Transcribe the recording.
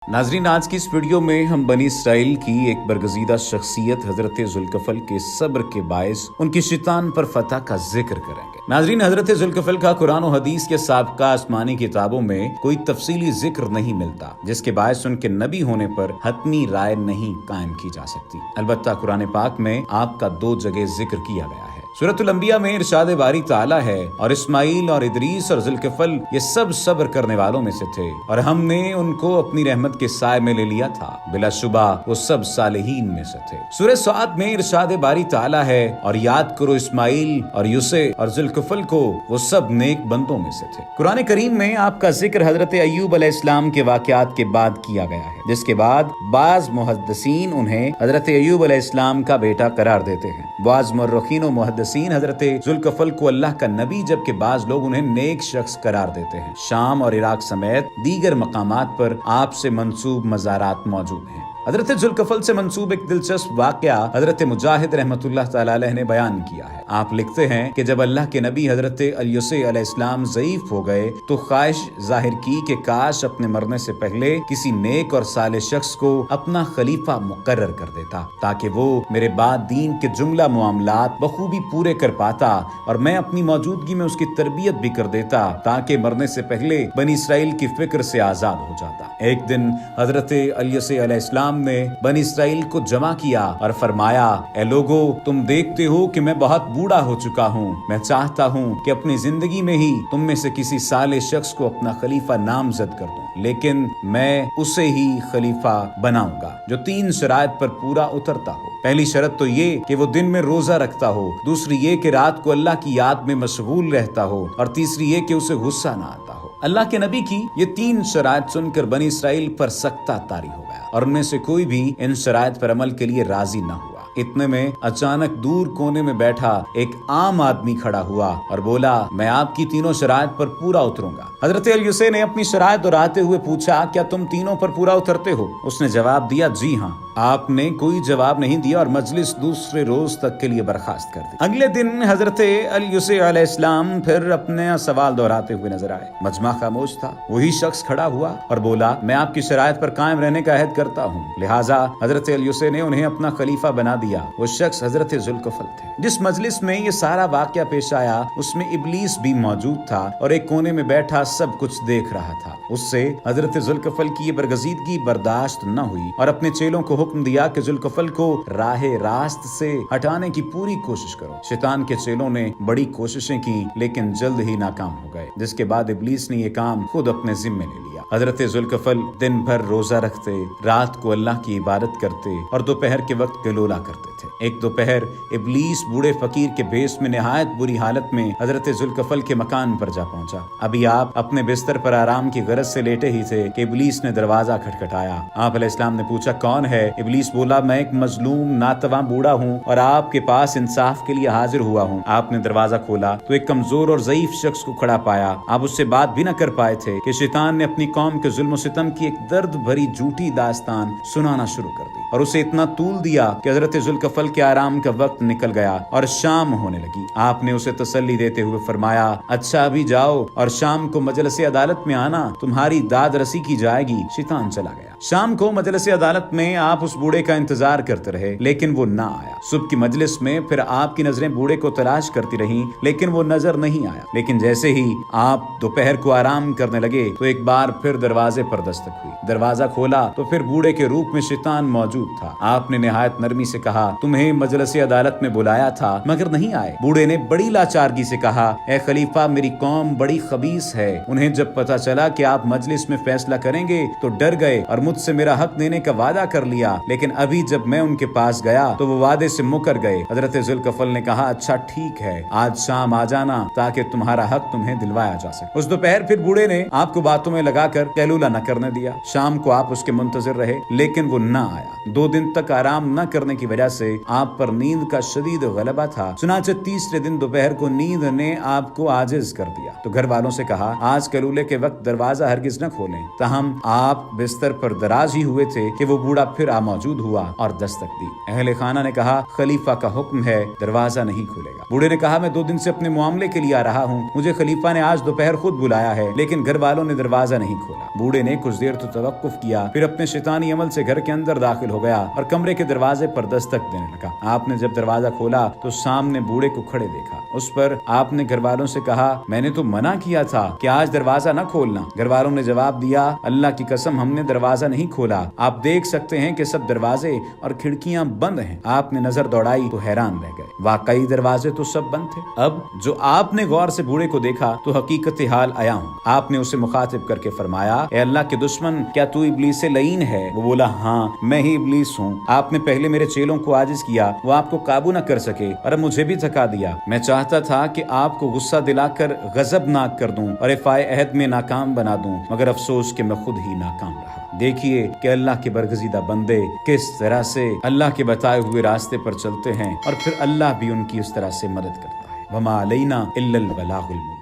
नाजरीन, आज की इस वीडियो में हम बनी इसराइल की एक बरगजीदा शख्सियत हजरत जुल्कफल के सब्र के बायस उनकी शैतान पर फतह का जिक्र करेंगे। नाजरीन, हजरत जुल्कफल का कुरान और हदीस के साबिका आसमानी किताबों में कोई तफसीली जिक्र नहीं मिलता, जिसके बायस उनके नबी होने पर हतमी राय नहीं कायम की जा सकती। अलबत्ता कुरान पाक में आपका 2 जगह जिक्र किया गया है। सूरतुल अंबिया में इरशाद बारी ताला है, और इस्माइल और इदरीस और जुल्कफल ये सब सब्र करने वालों में से थे, और हमने उनको अपनी रहमत के साय में ले लिया था। बिलाशुबा वो सब सालेहीन में से थे। सूरह सआद में इरशाद बारी ताला है, और याद करो इस्माइल और यूसे और जुल्कफल को, वो सब नेक बंदों में से थे। कुरान करीम में आपका जिक्र हजरत अय्यूब अलैहिस्सलाम के वाकयात के बाद किया गया है, जिसके बाद बाज मुहद्दिसीन उन्हें हजरत अय्यूब अलैहिस्सलाम का बेटा करार देते हैं। बाज मुर्रखीन और मुहद्दिसीन हजरत जुल्कफल को अल्लाह का नबी, जबकि बाज लोग उन्हें नेक शख्स करार देते हैं। शाम और इराक समेत दीगर मकामात पर आपसे मंसूब मज़ारात मौजूद हैं। हजरत जुल्कफल से मंसूब एक दिलचस्प वाकया हजरत मुजाहिद रहमतुल्लाह तआला अलैह ने बयान किया है। आप लिखते हैं कि जब अल्लाह के नबी हजरत यूसुफ अलैहिस्सलाम ज़ईफ हो गए तो ख्वाहिश जाहिर की कि काश अपने मरने से पहले किसी नेक और साले शख्स को अपना खलीफा मुकर्रर कर देता, ताकि वो मेरे बाद दीन के जुमला मामलात बखूबी पूरे कर पाता, और मैं अपनी मौजूदगी में उसकी तरबियत भी कर देता, ताकि मरने से पहले बनी इसराइल की फिक्र से आजाद हो जाता। एक दिन हजरत यूसुफ अलैहिस्सलाम ने बनी इसराइल को जमा किया और फरमाया, ए लोगो, तुम देखते हो कि मैं बहुत बूढ़ा हो चुका हूँ। मैं चाहता हूँ कि अपनी जिंदगी में ही तुम में से किसी साले शख्स को अपना खलीफा नामजद कर दूं, लेकिन मैं उसे ही खलीफा बनाऊंगा जो 3 शराइत पर पूरा उतरता हो। पहली शर्त तो ये कि वो दिन में रोजा रखता हो, दूसरी ये कि रात को अल्लाह की याद में मशगूल रहता हो, और तीसरी ये कि उसे गुस्सा ना आता हो। अल्लाह के नबी की ये 3 शराइत सुनकर बनी इसराइल पर सख्ता तारी हो गया, और उनमें से कोई भी इन शराइत पर अमल के लिए राजी न हुआ। इतने में अचानक दूर कोने में बैठा एक आम आदमी खड़ा हुआ और बोला, मैं आपकी 3 शराइत पर पूरा उतरूंगा। हजरत यूसुफ ने अपनी शराइत दोहराते हुए पूछा, क्या तुम तीनों पर पूरा उतरते हो? उसने जवाब दिया, जी हाँ। आपने कोई जवाब नहीं दिया और मजलिस दूसरे रोज तक के लिए बर्खास्त कर दी। अगले दिन हजरत यूसुफ अलैहिस्सलाम फिर अपने सवाल दोहराते हुए नजर आए। मजमा खामोश था। वही शख्स खड़ा हुआ और बोला, मैं आपकी शराइत पर कायम रहने का अहद करता हूँ। लिहाजा हजरत यूसुफ ने उन्हें अपना खलीफा बना दिया। वो शख्स हजरत जुल्कफल थे। जिस मजलिस में ये सारा वाकया पेश आया उसमें इबलीस भी मौजूद था, और एक कोने में बैठा सब कुछ देख रहा था। उससे हजरत जुल्कफल की ये बरगजीदगी बर्दाश्त न हुई, और अपने चेलों को हुक्म दिया कि जुल्कफल को राहे रास्त से हटाने की पूरी कोशिश करो। शैतान के चेलों ने बड़ी कोशिशें की, लेकिन जल्द ही नाकाम हो गए, जिसके बाद इबलीस ने ये काम खुद अपने जिम्मे ले लिया। हजरत जुल्कफल दिन भर रोजा रखते, रात को अल्लाह की इबादत करते, और दोपहर के वक्त गलोला करते थे। एक दोपहर इबलीस बूढ़े फकीर के भेष में निहायत बुरी हालत में हजरत जुल्कफल के मकान पर जा पहुंचा। अभी आप अपने बिस्तर पर आराम की गरज से लेटे ही थे कि इबलीस ने दरवाजा खटखटाया। आप अलैहिस्सलाम ने पूछा, कौन है? इबलीस बोला, मैं एक मजलूम नातवा बूढ़ा हूँ और आपके पास इंसाफ के लिए हाजिर हुआ हूँ। आपने दरवाजा खोला तो एक कमजोर और ज़ईफ शख्स को खड़ा पाया। आप उससे बात भी न कर पाए थे कि शैतान ने अपनी कौम के जुल्म सितम की एक दर्द भरी झूठी दास्तान सुनाना शुरू कर दी, और उसे इतना तूल दिया कि हजरत जुल्कफल के आराम का वक्त निकल गया और शाम होने लगी। आपने उसे तसल्ली देते हुए फरमाया, अच्छा अभी जाओ और शाम को मजलिस अदालत में आना, तुम्हारी दाद रसी की जाएगी। शैतान चला गया। शाम को मजलिस अदालत में आप उस बूढ़े का इंतजार करते रहे, लेकिन वो ना आया। सुबह की मजलिस में फिर आपकी नजरें बूढ़े को तलाश करती रहीं, लेकिन वो नजर नहीं आया। लेकिन जैसे ही आप दोपहर को आराम करने लगे तो एक बार फिर दरवाजे पर दस्तक हुई। दरवाजा खोला तो फिर बूढ़े के रूप में शैतान मौजूद था। आपने निहायत नरमी से कहा, तुम्हें मजलिस अदालत में बुलाया था मगर नहीं आए। बूढ़े ने बड़ी लाचारगी से कहा, ए खलीफा, मेरी कौम बड़ी खबीस है। उन्हें जब पता चला कि आप मजलिस में फैसला करेंगे तो डर गए और मुझसे मेरा हक देने का वादा कर लिया, लेकिन अभी जब मैं उनके पास गया तो वो वादे से मुकर गए। हजरत जुल्कफल ने कहा, अच्छा ठीक है, आज शाम आ जाना ताकि तुम्हारा हक तुम्हें दिलवाया जा सके। उस दोपहर फिर बूढ़े ने आपको बातों में लगाकर कहलूला न करने दिया। शाम को आप उसके मुंतजिर रहे, लेकिन वो न आया। 2 दिन तक आराम न करने की वजह से आप पर नींद का शदीद गलबा था। चुनाचे तीसरे दिन दोपहर को नींद ने आपको आजिज कर दिया तो घर वालों से कहा, आज कलूले के वक्त दरवाजा हरगिज न खोलें। ताहम आप बिस्तर पर दराज ही हुए थे कि वो बूढ़ा फिर मौजूद हुआ और दस्तक दी। अहले खाना ने कहा, खलीफा का हुक्म है, दरवाजा नहीं खुलेगा। बूढ़े ने कहा, मैं 2 दिन से अपने मामले के लिए आ रहा हूँ, मुझे खलीफा ने आज दोपहर खुद बुलाया है, लेकिन घर वालों ने दरवाजा नहीं खोला। बूढ़े ने कुछ देर तो तवक्कुफ किया, फिर अपने शैतानी अमल से घर के अंदर दाखिल हो गया और कमरे के दरवाजे पर दस्तक देने लगा। आपने जब दरवाजा खोला तो सामने बूढ़े को खड़े देखा। उस पर आपने घर वालों से कहा, मैंने तो मना किया था कि आज दरवाजा न खोलना। घर वालों ने जवाब दिया, अल्लाह की कसम हमने दरवाजा नहीं खोला, आप देख सकते हैं कि सब दरवाजे और खिड़कियां बंद हैं। आपने नजर दौड़ाई तो हैरान रह गए, वाकई दरवाजे तो सब बंद थे। अब जो आपने गौर से बूढ़े को देखा तो हकीकत हाल आया हूँ। आपने उसे मुखातिब करके फरमाया, ए अल्लाह के दुश्मन, क्या तू इब्लीस लईन है? वो बोला, हाँ मैं ही इब्लीस हूँ। आपने पहले मेरे चेलों को आजिज किया, वो आपको काबू न कर सके और अब मुझे भी थका दिया। मैं चाहता था कि आपको गुस्सा दिलाकर गजबनाक कर दूं और इफ़ाए अहद में नाकाम बना दूं, मगर अफसोस कि मैं खुद ही नाकाम रहा। देखिए कि अल्लाह के बरगजीदा बंदे किस तरह से अल्लाह के बताए हुए रास्ते पर चलते हैं और फिर अल्लाह भी उनकी उस तरह से मदद करता है। वमा अलैना इल्लल बलागुल मुबीन।